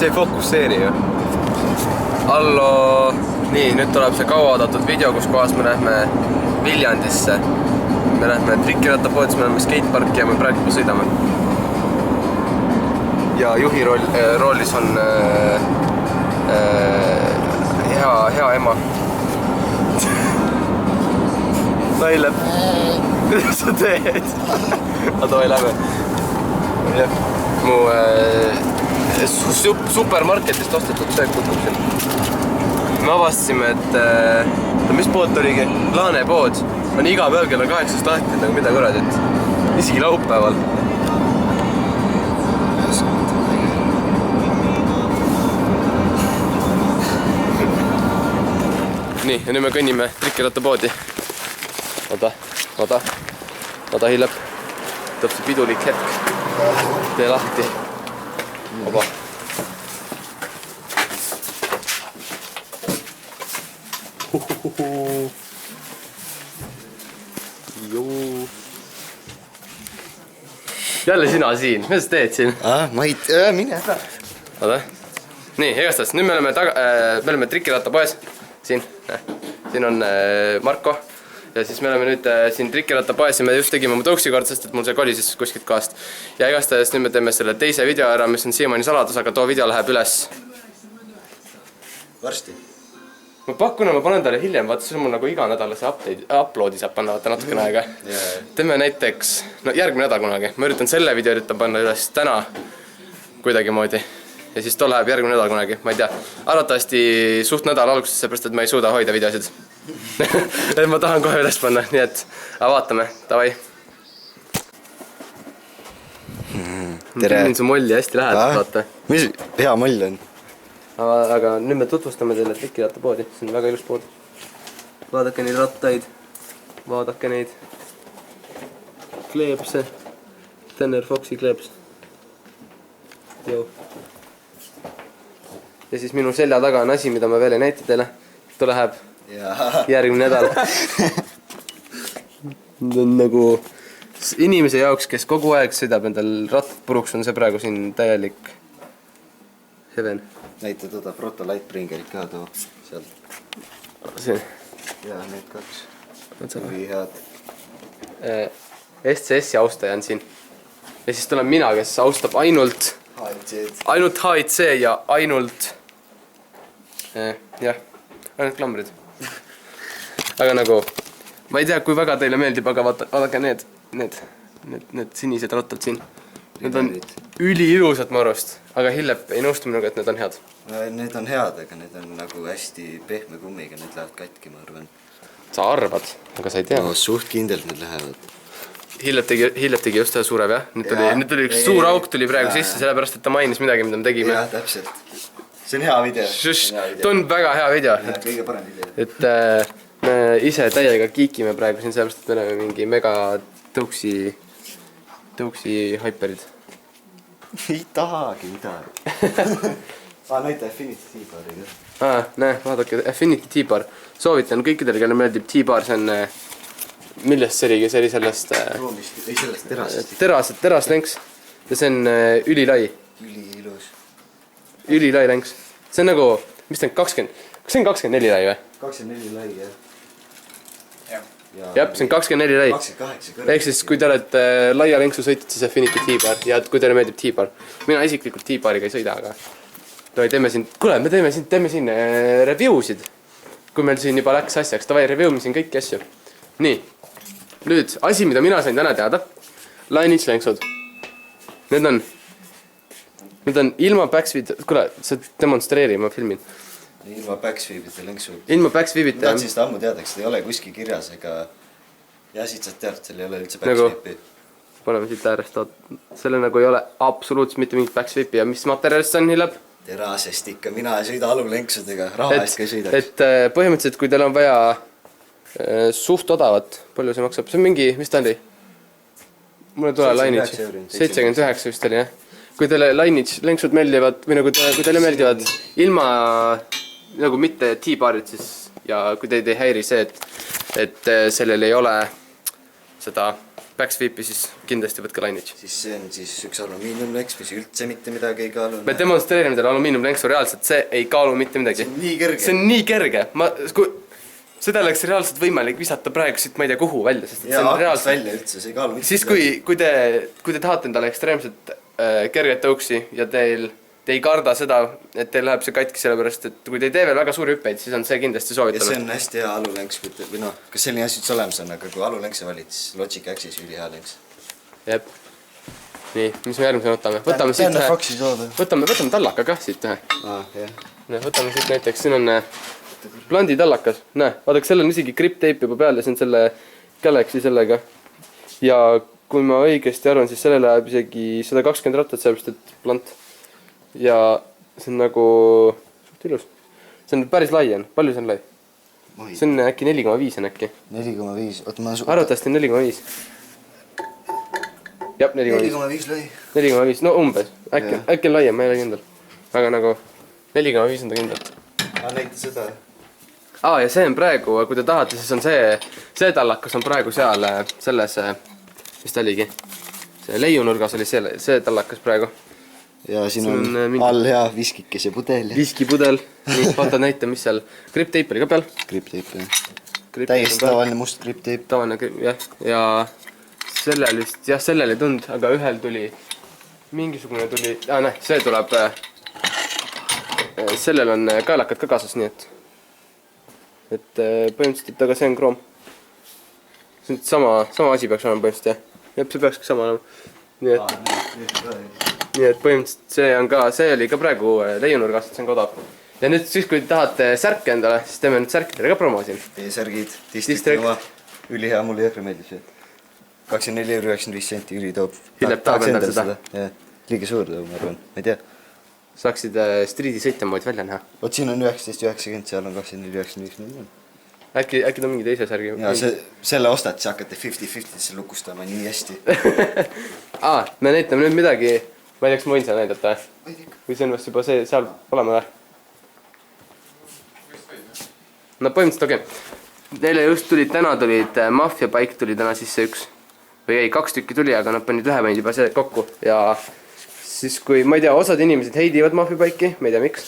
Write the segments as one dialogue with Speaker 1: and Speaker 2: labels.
Speaker 1: see ei fokusseeri ju. Hallo. Nii, nüüd tuleb see kauaoodatud video, kus kohas me lähme Viljandisse. Me lähme trikirattapoodis, me lähme skateparki ja me praegu sõidame. Ja juhi roolis on hea ema. Naileb. Kuidas sa teed? Aga ei lähme. Mu supermarketist ostetud söök kukub siin. Me avastasime, et mis pood oligi? Laane pood on iga päev kella 8 lahti, nagu mida kuradi, et isegi laupäeval. Nii, ja nüüd me kõnnime trikirattapoodi. Oda hilab. Tõb see pidulik hetk. Tee lahti. Oba. Jälle sina siin. Mida sa teed siin?
Speaker 2: Ma ei tea, mine ära.
Speaker 1: Oda. Nii, egastas. Nüüd me oleme trikirattapoes. Siin on Marko. Ja siis me oleme nüüd siin trikirattapoes ja me just tegime mu tõuksikord, sest et mul see kolisis kuskilt kohast. Ja igastades nüüd me teeme selle teise video ära, mis on siiamaani saladus, aga too video läheb üles.
Speaker 2: Varsti.
Speaker 1: Ma pakun, ma panen talle hiljem, vaata, see on mul nagu iga nädala see uploadi saab panna, vaata natukene aega. Teeme näiteks, no järgmine nädal kunagi. Ma üritan selle video panna üles täna kuidagi moodi. Ja siis too läheb järgmine nädal kunagi, ma ei tea. Arvatavasti suht nädal alguses, seepärast, et ma ei suuda hoida videosid. Et ma tahan kohe üles panna, nii et vaatame, davai.
Speaker 2: Tere!
Speaker 1: Tüün su molli hästi lähedalt, vaata.
Speaker 2: Mis hea moll on?
Speaker 1: Aga nüüd me tutvustame teile trikirattapoodi, see on väga ilus pood. Vaadake neid rattaid, vaadake neid kleepse, Tanner Foxi kleeps. Joo. Ja siis minu selja taga on asi, mida ma veel ei näita teile. Too läheb järgmine nädal. Nagu inimese jaoks, kes kogu aeg sõidab endal rattad puruks, on see praegu siin täielik heaven.
Speaker 2: Näita toda Proto Lightbringerit ka too seal.
Speaker 1: See.
Speaker 2: Ja need kaks. Või head.
Speaker 1: SCS-i austaja on siin. Ja siis tuleb mina, kes austab ainult HIC ja ainult ainult klambrid. Aga nagu ma ei tea, kui väga teile meeldib, aga vaadake need sinised rattad siin. Need on üliilusad marust, aga Hillep ei nõustu minuga, et need on head.
Speaker 2: Need on head, aga need on nagu hästi pehme kummiga, need lähevad katki, ma arvan.
Speaker 1: Sa arvad, aga sa ei tea.
Speaker 2: No suht kindelt need lähevad.
Speaker 1: Hillep tegi just ühe suure, jah? Nüüd tuli üks suur auk tuli praegu sisse, sellepärast, et ta mainis midagi, mida me tegime.
Speaker 2: Jah, täpselt. See on hea video.
Speaker 1: Ta on väga hea video.
Speaker 2: Kõige parem video.
Speaker 1: Et me ise täiega kiikime praegu siin, sellepärast, et me oleme mingi mega tõuksi haiperid.
Speaker 2: Ei tahagi midagi. Näita Affinity T-Bari.
Speaker 1: Näe, vaadake, Affinity T-Bar. Soovitan kõikidele, kelle meeldib T-Bar, see on millest see oligi, see oli sellest teraslenks ja see on ülilai. Ülilai lenks. See on nagu, mis ta on 20, kas see on 24 lai või?
Speaker 2: 24 lai, jah.
Speaker 1: Jah, see on 24 lai.
Speaker 2: 28.
Speaker 1: Ehk siis, kui te olete laia lenksu sõitid, siis Affinity T-Bar ja kui teile meeldib T-Bar. Mina isiklikult T-Bariga ei sõida, aga teeme siin, kuule, me teeme siin reviewsid. Kui meil siin juba läks asjaks, davai, reviewime siin kõiki asju. Nii, nüüd asi, mida mina sain täna teada. Lineage lenksud. Need on ilma backsweep'ita, kuule, sa demonstreeri, ma filmin.
Speaker 2: Ilma backsweep'ita lenksud.
Speaker 1: Ilma backsweep'ita, jah.
Speaker 2: Tahtsin seda ammu teadaks, seda ei ole kuskil kirjas, ega ja siit saad teada, et seal ei ole üldse backsweep'i.
Speaker 1: Paneme siit äärest, selle nagu ei ole absoluutselt mitte mingit backsweep'i ja mis materjalist see on, Hillep?
Speaker 2: Terasest ikka, mina ei sõida alulenksudega, raha eest ka ei sõidaks.
Speaker 1: Et põhimõtteliselt, kui teil on vaja suht odavat, palju see maksab, see on mingi, mis ta oli? Mulle tule Lineage, 79 vist oli, jah. Kui teile Lineage lenksud meeldivad, või nagu kui teile meeldivad ilma nagu mitte T-barid, siis ja kui teid ei häiri see, et sellel ei ole seda backsweepi, siis kindlasti võtke Lineage.
Speaker 2: siis see on siis üks alumiiniumlenks, mis üldse mitte midagi ei kaalu.
Speaker 1: Me demonstreerime teile alumiiniumlenksu reaalselt, see ei kaalu mitte midagi.
Speaker 2: See on nii kerge.
Speaker 1: See on nii kerge. Seda oleks reaalselt võimalik visata praegu siit ma ei tea kuhu välja, sest
Speaker 2: ja aknast välja üldse, see ei kaalu mitte.
Speaker 1: Siis kui te tahate endale ekstreemselt kerget tõuksi ja te ei karda seda, et teil läheb see katki sellepärast, et kui te ei tee veel väga suuri hüppeid, siis on see kindlasti soovitanud.
Speaker 2: Ja see on hästi hea alulenks, või noh, kas selline asi üldse olemas on, aga kui alulenkse valid, siis Logic Axis üli hea lenks.
Speaker 1: Jep. Nii, mis me järgmisena võtame? Võtame siit ühe. Võtame tallaka kah siit ühe. Võtame siit näiteks, siin on Blandi tallakas. Näe, vaadake, seal on isegi grip tape juba peal ja see on selle Galaxy sellega. Ja kui ma õigesti arvan, siis selle läheb isegi 120 rattat, sellepärast et plant. Ja see on nagu suht ilus. See on päris lai on. Palju see on lai? See on äkki 4,5 on äkki.
Speaker 2: 4,5.
Speaker 1: Arvatavasti on 4,5. Jah,
Speaker 2: 4,5 lai.
Speaker 1: 4,5, no umbes. Äkki on laiem, ma ei ole kindel. Aga nagu 4,5 on ta kindlalt.
Speaker 2: Näita seda.
Speaker 1: Ja see on praegu, kui te tahate, siis on see tallakas on praegu seal selles, mis ta oligi. See leiunurgas oli see tallakas praegu.
Speaker 2: Ja siin on all hea viskikes ja pudel.
Speaker 1: Viskipudel. Nii, vaata näita, mis seal. Grip tape oli ka peal.
Speaker 2: Grip tape, jah. Täiesti tavaline must grip tape.
Speaker 1: Tavaline grip, jah. Ja sellel ei tund, aga ühel tuli, mingisugune tuli, see tuleb, sellel on kaelakad ka kaasas, nii et põhimõtteliselt, aga see on kroom. See on sama asi peaks olema põhimõtteliselt, jah. Jep, see peakski sama olema. Nii et põhimõtteliselt see on ka, see oli ka praegu leiunurgas, see on ka odav. Ja nüüd siis, kui tahate särke endale, siis teeme nüüd särkidele ka promo siin.
Speaker 2: Teie särgid, Districti oma, ülihea, mulle jõhkri meeldib see. 24,95 üli toob.
Speaker 1: Hillep tahab endale seda.
Speaker 2: Liigi suur toob, ma arvan, ma ei tea.
Speaker 1: Saaksid Streeti sõitja moodi välja näha.
Speaker 2: Oot, siin on 19,90, seal on 24,95.
Speaker 1: Äkki ta mingi teise särgi?
Speaker 2: Ja selle ostad, siis hakkate 50-50-sse lukustama nii hästi.
Speaker 1: Me näitame nüüd midagi, ma ei tea, kas ma võin seal näidata. Või see on vast juba seal olema või? No põhimõtteliselt okei. Neile just täna tulid Mafia Bike tuli täna sisse üks. Või ei, 2 tükki tuli, aga nad panid ühe panid juba see kokku. Ja siis kui, ma ei tea, osad inimesed heidivad Mafia Bike'i, ma ei tea miks.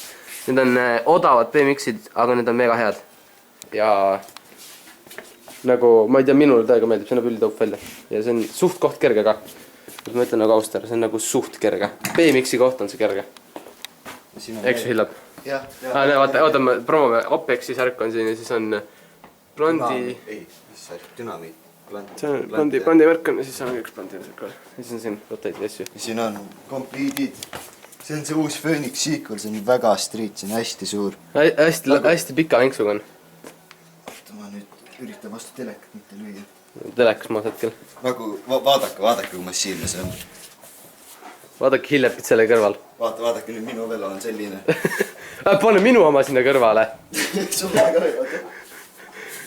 Speaker 1: Need on odavad BMX-id, aga need on mega head. Ja nagu, ma ei tea, minule täiega meeldib, see näeb üldtõup välja. Ja see on suht koht kerge ka. Ma ütlen nagu Auster, see on nagu suht kerge. BMX-i koht on see kerge. Eks ju hillab? Vaata, me promome Apexi särk on siin ja siis on Blandi...
Speaker 2: Ei, mis särk? Dynamiit.
Speaker 1: See on Blandi märk on ja siis on üks Blandi särk veel. Ja siis on siin rotate'i asju.
Speaker 2: Ja siin on kompliidid. See on see uus Phoenix Sequel, see on väga street, see on hästi suur. Hästi pika venksuga on. Oota, ma nüüd üritan vastu telekat mitte lüüa.
Speaker 1: Telekas maas hetkel.
Speaker 2: Nagu, vaadake kui massiivne see on.
Speaker 1: Vaadake Hillepit selle kõrval.
Speaker 2: Vaadake nüüd minu veel on selline.
Speaker 1: Pane minu oma sinna kõrvale.
Speaker 2: Sulle ka ei vaata.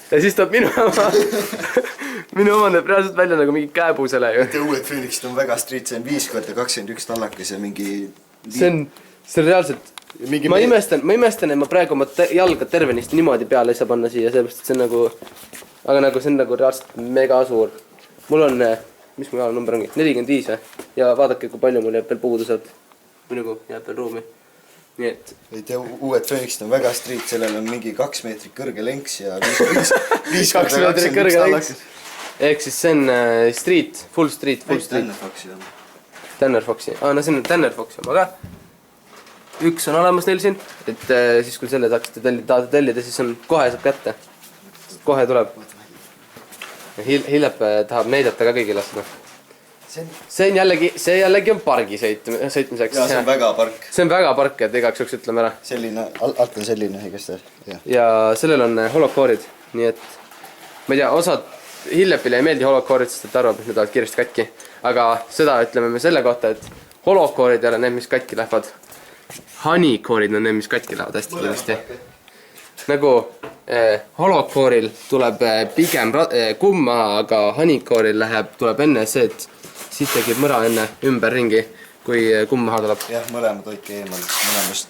Speaker 1: Ja siis tuleb minu oma. Minu oma näeb reaalselt välja nagu mingi käepu selle.
Speaker 2: Te uued Phoenixid on väga street, see on 5x21 tallakas ja mingi...
Speaker 1: See on reaalselt... Ma imestan, et ma praegu oma jalga tervenisti niimoodi peale ei saa panna siia, sellepärast, et see on nagu... Aga nagu see on nagu reaalselt mega suur. Mul on, mis mu jalanumber ongi? 45 või? Ja vaadake, kui palju mul jääb veel puudu sealt. Või nagu jääb veel ruumi. Nii et...
Speaker 2: Te uued Phoenixid on väga street, sellel on mingi 2 meetrit kõrge lenks ja 5x21 tallakas.
Speaker 1: Ehk siis see on street, full street.
Speaker 2: Tanner Foxi on.
Speaker 1: Tanner Foxi. No see on Tanner Foxi oma ka. Üks on olemas neil siin, et siis kui selle tahate tellida, siis on kohe saab kätte. Kohe tuleb. Hillep tahab näidata ka kõigile seda. See jällegi on pargi sõitmiseks.
Speaker 2: Ja see on väga park.
Speaker 1: See on väga park, et igaks juks ütleme ära.
Speaker 2: Selline, alt on selline igastahes.
Speaker 1: Ja sellel on holokoorid, nii et ma ei tea, osad Hillepile ei meeldi holokoorid, sest et arvab, et need oled kiiresti katki. Aga seda ütleme me selle kohta, et holokoorid ei ole need, mis katki lähevad. Honeykoorid on need, mis katki lähevad hästi kiiresti. Nagu holokooril tuleb pigem kumma, aga honeykooril tuleb enne see, et siit tegib mõra enne ümber ringi, kui kumm maha tuleb.
Speaker 2: Jah, mõlemad hoidke eemal, mõlemast.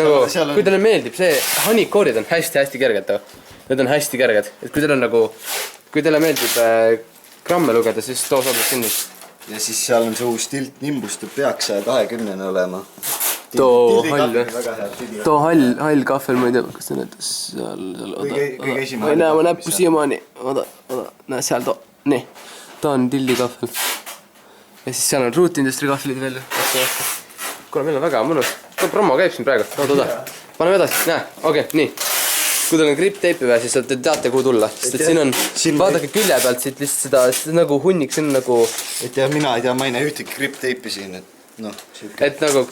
Speaker 1: Nagu, kui teile meeldib see, honeykoorid on hästi kerged. Need on hästi kerged. Et kui teile on nagu, kui teile meeldib gramme lugeda, siis too sobib sinna.
Speaker 2: Ja siis seal on see uus tilt Nimbus, ta peaks 120 olema.
Speaker 1: Too hall kahvel, ma ei tea, kas ta näitas seal, ma ei näe oma näppu siiamaani, oda, näe seal too, nii, ta on tildi kahvel. Ja siis seal on Root Industry kahvelid veel. Kuule, meil on väga mõnus, promo käib siin praegu, oda, paneme edasi, näe, okei, nii. Kui teil on grip teipi vaja, siis te teate kuhu tulla, sest et siin on, vaadake külje pealt siit lihtsalt seda nagu hunnik, siin on nagu...
Speaker 2: Et ja mina ei tea, ma ei näe ühtegi grip teipi siin, et noh, siuke...
Speaker 1: Et nagu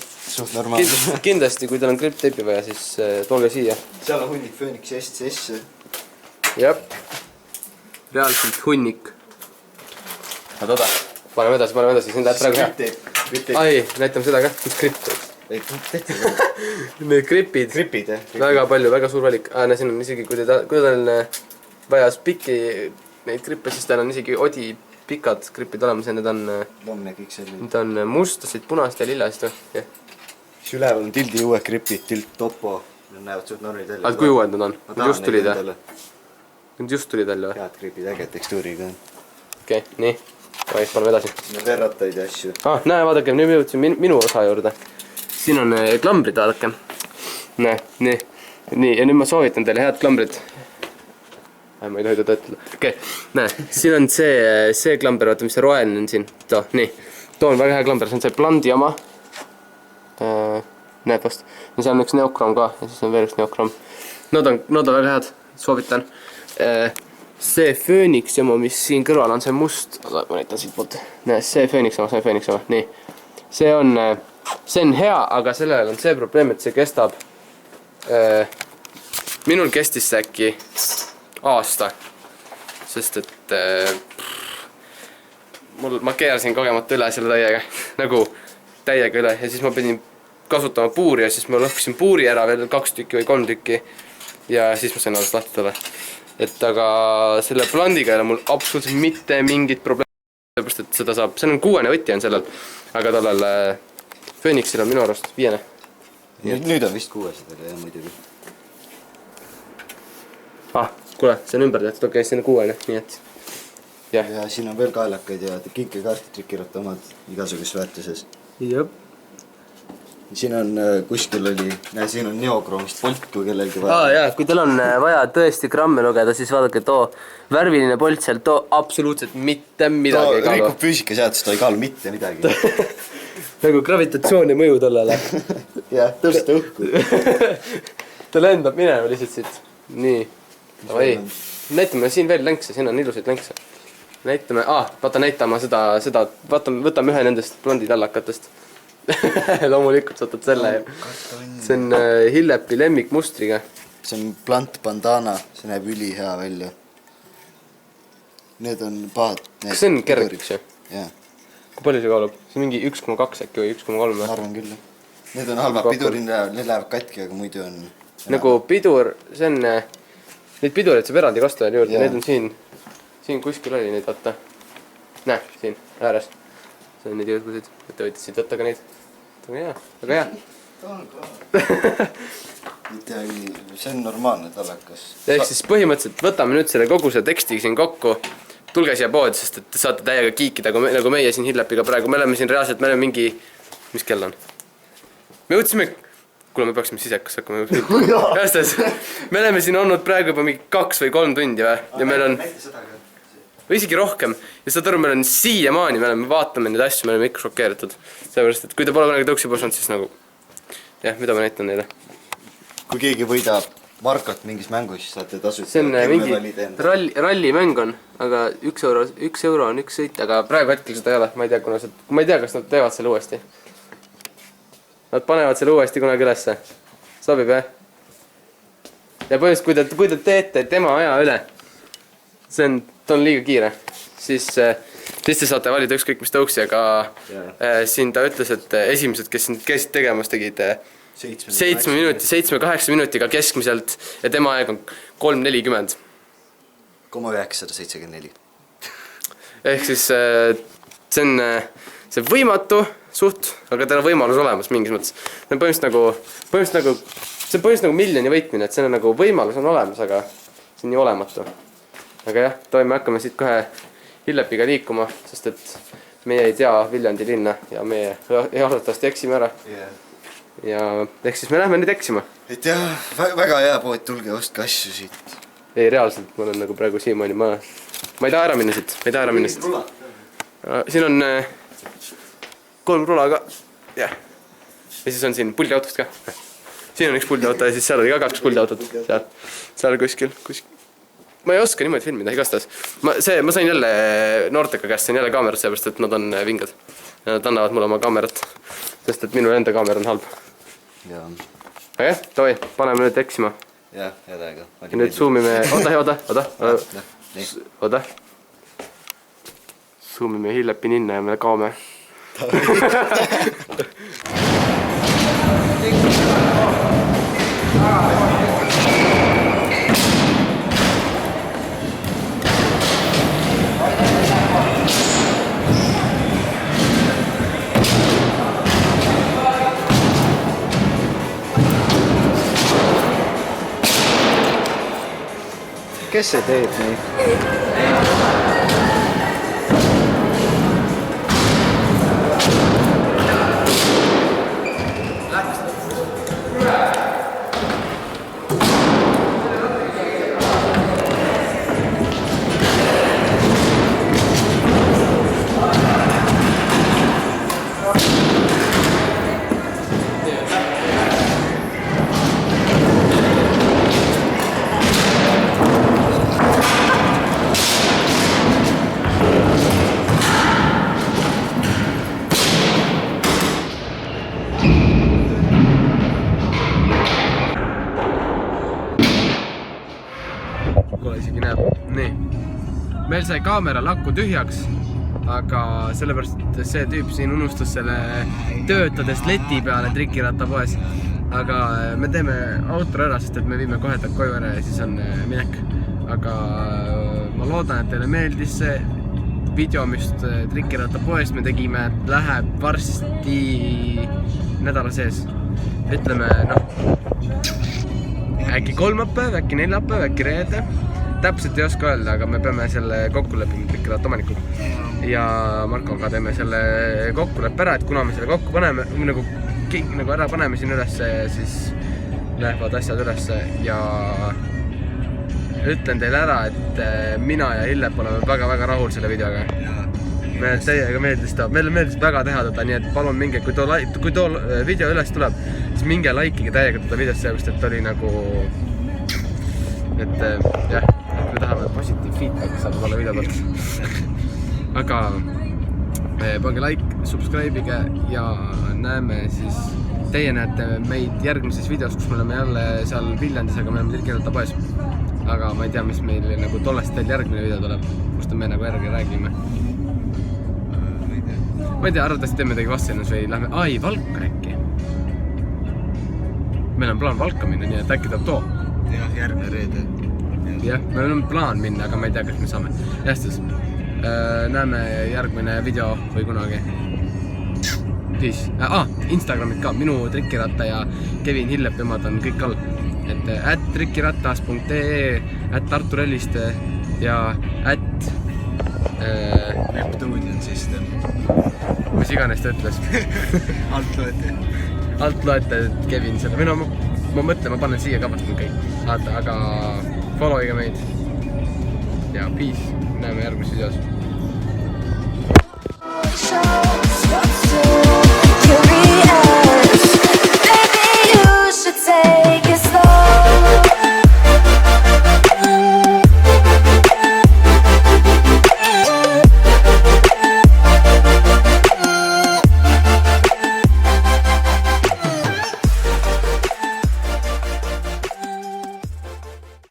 Speaker 1: kindlasti, kui teil on grip teipi vaja, siis tolge siia.
Speaker 2: Seal on hunnik Phoenixi SCS.
Speaker 1: Jep. Reaalselt hunnik. Oda, paneme edasi, siin läheb praegu hea. Ai, näitame seda ka, mis grip teeb. Need gripid,
Speaker 2: jah?
Speaker 1: Väga palju, väga suur valik. Siin on isegi, kui teil on vaja pikki neid grippe, siis teil on isegi odi pikad gripid olemas ja need on...
Speaker 2: Loomne kõik selline.
Speaker 1: Need on mustasid, punast ja lillast.
Speaker 2: Siis üleval on tildi uued gripid, tilt Topo. Need näevad suht normid välja.
Speaker 1: Aga kui uued nad on? Nad just tulid või? Nad just tulid välja või?
Speaker 2: Head gripid, äge tekstuuriga.
Speaker 1: Okei, nii. Paneme edasi.
Speaker 2: Need verrataid ja asju.
Speaker 1: Näe, vaadake, nüüd me jõudsin minu osa juurde. Siin on klambrid, vaadake. Näe, nii. Ja nüüd ma soovitan teile head klambrid. Ma ei tohi ta töötada. Okei, näe, siin on see klamber, vaata, mis see roeline on siin. Nii. Too on väga hea klamber, see on see blandi oma. Näeb vast. Ja seal on üks neokrom ka, ja siis on veel üks neokrom. Nad on väga head, soovitan. See Phoenix oma, mis siin kõrval on see must. Aga ma näitan siit poolt. Näe, see Phoenix oma. Nii. See on hea, aga sellel on see probleem, et see kestab. Minul kestis see äkki aasta. Sest et ma keerasin kogemata üle selle täiega. Nagu täiega üle. Ja siis ma pidin kasutama puuri ja siis ma lõhkusin puuri ära veel 2 tükki või 3 tükki. Ja siis ma sain alles lahti talle. Et aga selle blandiga ei ole mul absoluutselt mitte mingit probleemi. Sellepärast, et seda saab, see on 6 võti on sellel. Aga tallel Phoenixil on minu arust 5.
Speaker 2: Nüüd on vist 6 seda ja muidugi.
Speaker 1: Kuule, see on ümber tehtud, okei, siin on 6, nii et...
Speaker 2: Ja siin on veel kaelakaid ja kinkekaartid trikirata omad igasugust väärtuses.
Speaker 1: Jep.
Speaker 2: Siin on kuskil oli, siin on neokroomist polt, kui kellelgi vaja.
Speaker 1: Jaa, kui teil on vaja tõesti gramme lugeda, siis vaadake too värviline polt seal, too absoluutselt mitte midagi ei kaalu.
Speaker 2: Rikub füüsikaseadust, ta ei kaalu mitte midagi.
Speaker 1: Nagu gravitatsiooni mõju tollele.
Speaker 2: Jah, tõsta õhku.
Speaker 1: Ta lendab minema lihtsalt siit. Nii. Näitame siin veel länkse, siin on ilusaid länkse. Näitame, vaata näitama seda, võtame ühe nendest blondi tallakatest. Loomulikult võtad selle. See on Hillepi lemmikmustriga. See
Speaker 2: on plant bandana, see näeb üli hea välja. Need on pahad.
Speaker 1: Kas see on kergiks ju?
Speaker 2: Jah.
Speaker 1: Kui palju see kaalub? See on mingi 1,2 äkki või 1,3 või?
Speaker 2: Ma arvan küll. Need on halvad pidurid, need lähevad katki, aga muidu on...
Speaker 1: Nagu pidur, see on... Neid pidureid saab eraldi kastada juurde, need on siin. Siin kuskil oli neid, vaata. Näe, siin, ääres. See on neid jõudgusid, et te võite siit võtta ka neid. Väga hea.
Speaker 2: See on normaalne tallakas.
Speaker 1: Ehk siis põhimõtteliselt võtame nüüd selle kogu see teksti siin kokku. Tulge siia poodi, sest et saate täiega kiikida, nagu meie siin Hillepiga praegu. Me oleme siin reaalselt, me oleme mingi... Mis kell on? Me võtsime... Kuule, me peaksime sisekas hakkama. Me oleme siin olnud praegu juba mingi 2 või 3 tundi või? Ja meil on... Või isegi rohkem. Ja saad aru, meil on siiamaani, me vaatame neid asju, me oleme ikka šokeeritud. Sellepärast, et kui te pole kunagi tõuksi posanud, siis nagu... Jah, mida ma näitan neile?
Speaker 2: Kui keegi võidab Markot mingis mängus, siis saate tasuta.
Speaker 1: See on mingi rallimäng on, aga 1 euro on 1 sõit, aga praegu hetkel seda ei ole. Ma ei tea, kas nad teevad selle uuesti. Nad panevad selle uuesti kunagi ülesse. Sobib, jah? Ja põhimõtteliselt, kui te teete tema aja üle, ta on liiga kiire, siis te saate valida ükskõik mis tõuksi, aga siin ta ütles, et esimesed, kes siin käisid tegemas, tegid 7-8 minutiga keskmiselt ja tema aeg on 3:40.
Speaker 2: 974.
Speaker 1: Ehk siis see on võimatu suht, aga teil on võimalus olemas mingis mõttes. See on põhimõtteliselt nagu miljoni võitmine, et see on nagu võimalus on olemas, aga see on nii olematu. Aga jah, me hakkame siit kohe Hillepiga liikuma, sest et meie ei tea Viljandi linna ja meie arvatavasti eksime ära. Ja ehk siis me lähme nüüd eksima.
Speaker 2: Et jah, väga hea pood, tulge ostke asju siit.
Speaker 1: Ei, reaalselt, ma olen nagu praegu siiamaani, ma ei taha ära minna siit, Siin on 3 rula ka. Ja siis on siin puldiautost ka. Siin on üks puldiauto ja siis seal oli ka 2 puldiautot. Seal kuskil. Ma ei oska niimoodi filmida, igastahes. Ma sain jälle noorteka käest, sain jälle kaamerat, seepärast et nad on vingad. Ja nad annavad mulle oma kaamerat, sest et minu enda kaamera on halb. Aga jah, tohi, paneme nüüd eksima.
Speaker 2: Jah, täiega.
Speaker 1: Ja nüüd zoomime, oota. Zoomime Hillepi ninna ja me kaome.
Speaker 2: Kes see teeb nii?
Speaker 1: Kuule isegi näeb. Nii. Meil sai kaamera lakku tühjaks, aga sellepärast see tüüp siin unustas selle töötades leti peale trikirattapoes. Aga me teeme outro ära, sest et me viime kohe koju ära ja siis on minek. Aga ma loodan, et teile meeldis see video, mis trikirattapoest me tegime, läheb varsti nädala sees. Ütleme, äkki kolmapäev, äkki neljapäev, äkki reede. Täpselt ei oska öelda, aga me peame selle kokku leppima trikiratta omanikud. Ja Markoga teeme selle kokkuleppe ära, et kuna me selle kokku paneme, nagu ära paneme siin ülesse, siis lähevad asjad ülesse. Ja ütlen teile ära, et mina ja Hillep oleme väga-väga rahul selle videoga. Meile teiega meeldis ta, meile meeldis väga teha teda, nii et palun minge, kui too video üles tuleb, siis minge likeige täiega teda videost, sellepärast, et oli nagu, et jah, me tahame positiiv feedback saada tolle video pealt. Aga pange like, subscribe'ige ja näeme siis, teie näete meid järgmises videos, kus me oleme jälle seal Viljandis, aga me oleme trikirattapoes. Aga ma ei tea, mis meil nagu tollest veel järgmine video tuleb, kust me nagu järgi räägime. Ma ei tea, arvatavasti teeme midagi Vastsennus või lähme... Valka äkki. Meil on plaan Valka minna, nii et äkki tuleb too.
Speaker 2: Jah, järgmine reede.
Speaker 1: Jah, meil on plaan minna, aga ma ei tea, kas me saame. Jästus, näeme järgmine video või kunagi. Siis, Instagramid ka, minu trikiratta ja Kevin Hillep emad on kõik all. Et @trikiratas.ee, @Arturelliste ja
Speaker 2: Neptunian System.
Speaker 1: Mis iganes ta ütles. Alt loete Kevin selle. Või ma mõtlen, ma panen siia ka vastan kõik. Aga followige meid. Ja peace. Näeme järgmises videos.